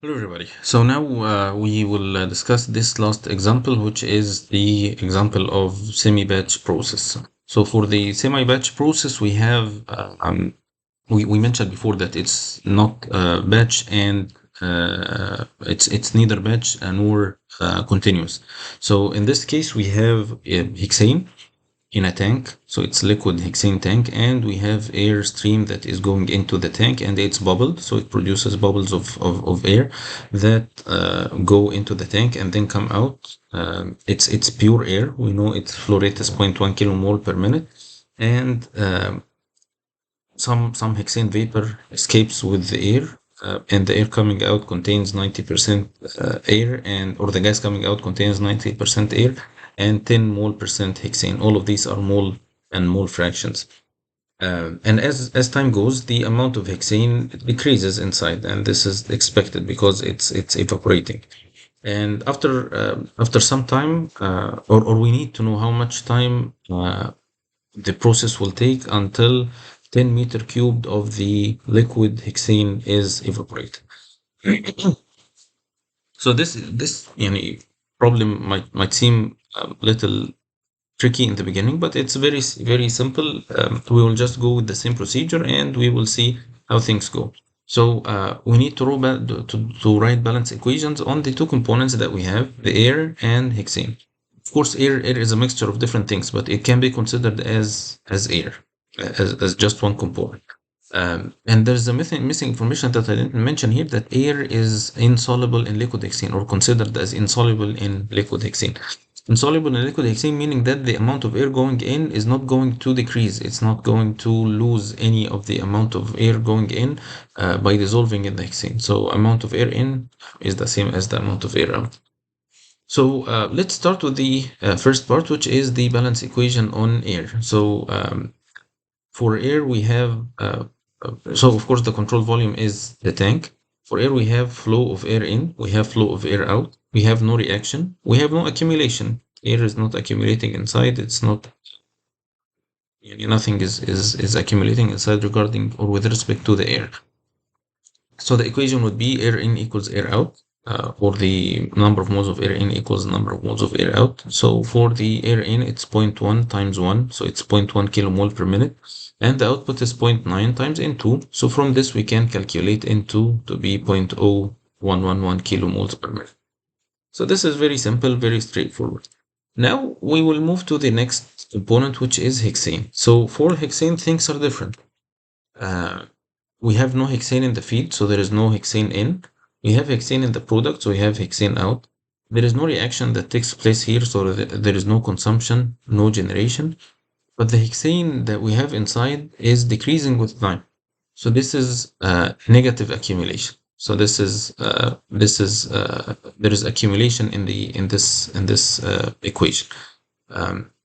Hello, everybody. So now we will discuss this last example, which is the example of semi-batch process. So for the semi-batch process, we have we mentioned before that it's not batch and it's neither batch nor continuous. So in this case, we have hexane in a tank. So it's liquid hexane tank, and we have air stream that is going into the tank, and it's bubbled. So it produces bubbles of air that go into the tank and then come out. It's pure air. We know its flow rate is 0.1 kilomole per minute, and some hexane vapor escapes with the air. And the air coming out contains 90% air, and or the gas coming out contains 90% air and 10 mole percent hexane. All of these are mole and mole fractions. And as time goes, the amount of hexane decreases inside, and this is expected because it's evaporating. And after some time, or we need to know how much time the process will take until 10 meter cubed of the liquid hexane is evaporated. So this problem might seem a little tricky in the beginning, but it's very simple. We will just go with the same procedure and we will see how things go. So we need to write balance equations on the two components that we have, the air and hexane. Of course, air is a mixture of different things, but it can be considered as air, as just one component. And there's a missing information that I didn't mention here, that air is insoluble in liquid hexane, or considered as insoluble in liquid hexane. Insoluble in liquid hexane meaning that the amount of air going in is not going to decrease. It's not going to lose any of the amount of air going in by dissolving in the hexane. So amount of air in is the same as the amount of air out. So let's start with the first part, which is the balance equation on air. So for air, we have so of course the control volume is the tank. For air, we have flow of air in, we have flow of air out, we have no reaction, we have no accumulation. Air is not accumulating inside, it's not, nothing is accumulating inside regarding or with respect to the air. So the equation would be air in equals air out, or the number of moles of air in equals the number of moles of air out. So for the air in, it's 0.1 times 1, so it's 0.1 kilomole per minute. And the output is 0.9 times N2. So from this, we can calculate N2 to be 0.0111 kilomoles per minute. So this is very simple, very straightforward. Now we will move to the next component, which is hexane. So for hexane, things are different. We have no hexane in the feed, so there is no hexane in. We have hexane in the product, so we have hexane out. There is no reaction that takes place here, so there is no consumption, no generation. But the hexane that we have inside is decreasing with time. So this is negative accumulation. So this is there is accumulation in this equation.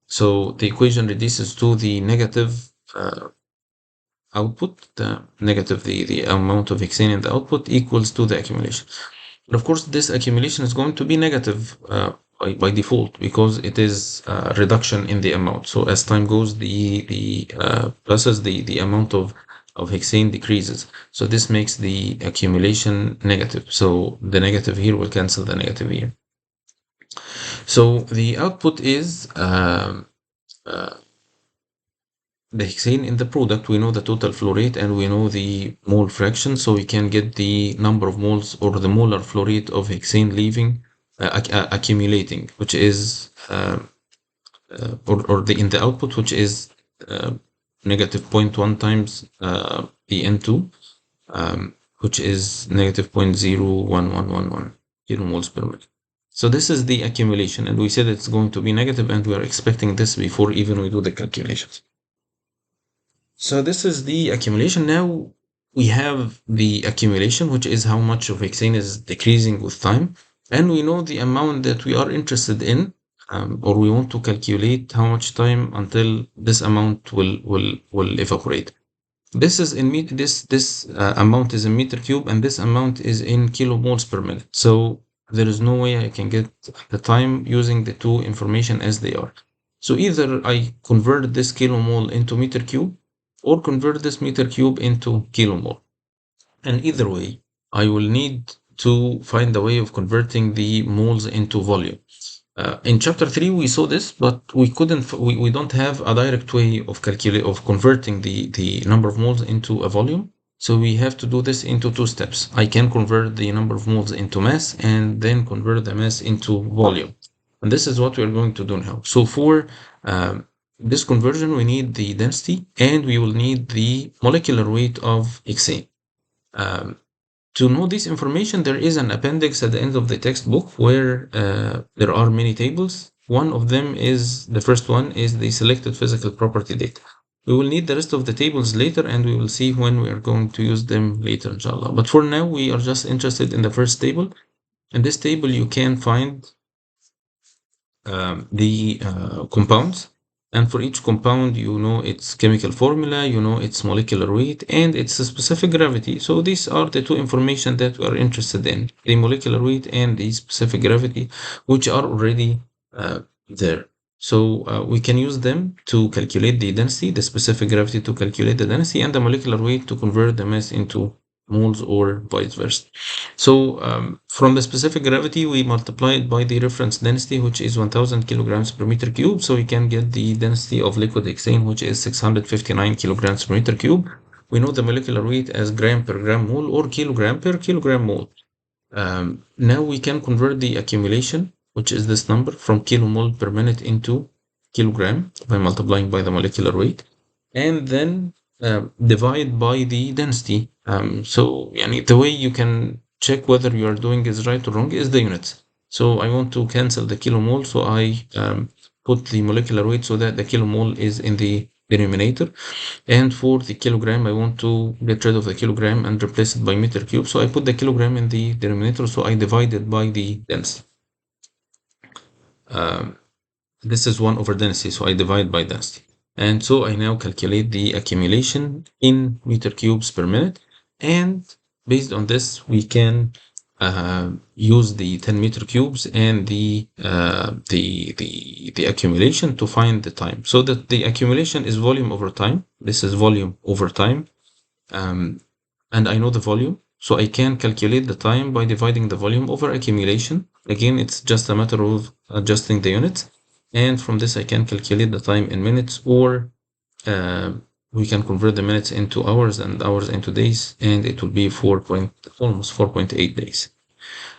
So the equation reduces to the negative output, the amount of hexane in the output equals to the accumulation. But of course, this accumulation is going to be negative by default, because it is a reduction in the amount. So as time goes, the pluses, the amount of hexane decreases. So this makes the accumulation negative. So the negative here will cancel the negative here. So the output is the hexane in the product. We know the total flow rate and we know the mole fraction, so we can get the number of moles or the molar flow rate of hexane leaving accumulating, which is or the in the output, which is negative 0.1 times the N2, which is negative 0.01111 kilomoles per minute. So this is the accumulation, and we said it's going to be negative, and we are expecting this before even we do the calculations. So this is the accumulation. Now we have the accumulation, which is how much of hexane is decreasing with time. And we know the amount that we are interested in, or we want to calculate how much time until this amount will evaporate. This is in this amount is in meter cube, and this amount is in kilomoles per minute. So there is no way I can get the time using the two information as they are. So either I convert this kilomole into meter cube, or convert this meter cube into kilomole. And either way, I will need to find a way of converting the moles into volume. In chapter 3 we saw this, but we couldn't we don't have a direct way of converting the number of moles into a volume. So we have to do this into two steps. I can convert the number of moles into mass and then convert the mass into volume. And this is what we're going to do now. So for this conversion, we need the density and we will need the molecular weight of hexane. Um, to know this information, there is an appendix at the end of the textbook where there are many tables. One of them is, the first one is the selected physical property data. We will need the rest of the tables later and we will see when we are going to use them later, inshallah. But for now, we are just interested in the first table. In this table, you can find the compounds, and for each compound you know its chemical formula, you know its molecular weight and its specific gravity. So these are the two information that we are interested in, the molecular weight and the specific gravity, which are already there. So we can use them to calculate the density, the specific gravity to calculate the density, and the molecular weight to convert the mass into moles or vice versa. So from the specific gravity, we multiply it by the reference density, which is 1000 kilograms per meter cube. So we can get the density of liquid hexane, which is 659 kilograms per meter cube. We know the molecular weight as gram per gram mole or kilogram per kilogram mole. Now we can convert the accumulation, which is this number, from kilomole per minute into kilogram by multiplying by the molecular weight, and then divide by the density. So the way you can check whether you are doing is right or wrong is the units. So I want to cancel the kilomole, so I put the molecular weight so that the kilomole is in the denominator. And for the kilogram, I want to get rid of the kilogram and replace it by meter cube. So I put the kilogram in the denominator, so I divide it by the density. This is 1 over density, so I divide by density. And so I now calculate the accumulation in meter cubes per minute. And based on this, we can use the 10 meter cubes and the accumulation to find the time. So that the accumulation is volume over time. This is volume over time. And I know the volume, so I can calculate the time by dividing the volume over accumulation. Again, it's just a matter of adjusting the units. And from this, I can calculate the time in minutes, or we can convert the minutes into hours and hours into days, and it will be almost 4.8 days.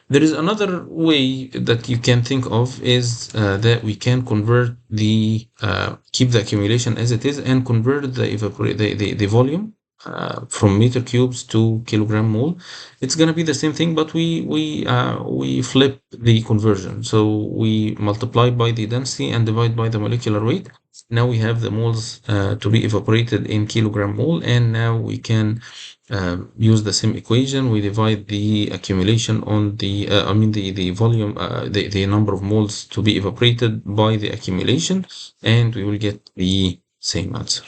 There is another way that you can think of is that we can convert keep the accumulation as it is and convert the volume from meter cubes to kilogram mole. It's gonna be the same thing, but we flip the conversion. So we multiply by the density and divide by the molecular weight. Now we have the moles to be evaporated in kilogram mole, and now we can use the same equation. We divide the accumulation on the volume, the number of moles to be evaporated by the accumulation, and we will get the same answer.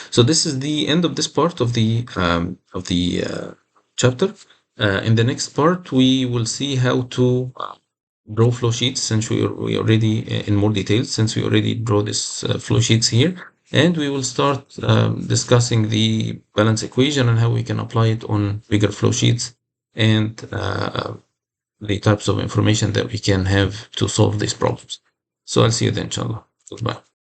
So this is the end of this part of the chapter. In the next part, we will see how to draw flow sheets, since we already in more detail, since we already draw this flow sheets here, and we will start discussing the balance equation and how we can apply it on bigger flow sheets, and the types of information that we can have to solve these problems. So I'll see you then, inshallah. Goodbye.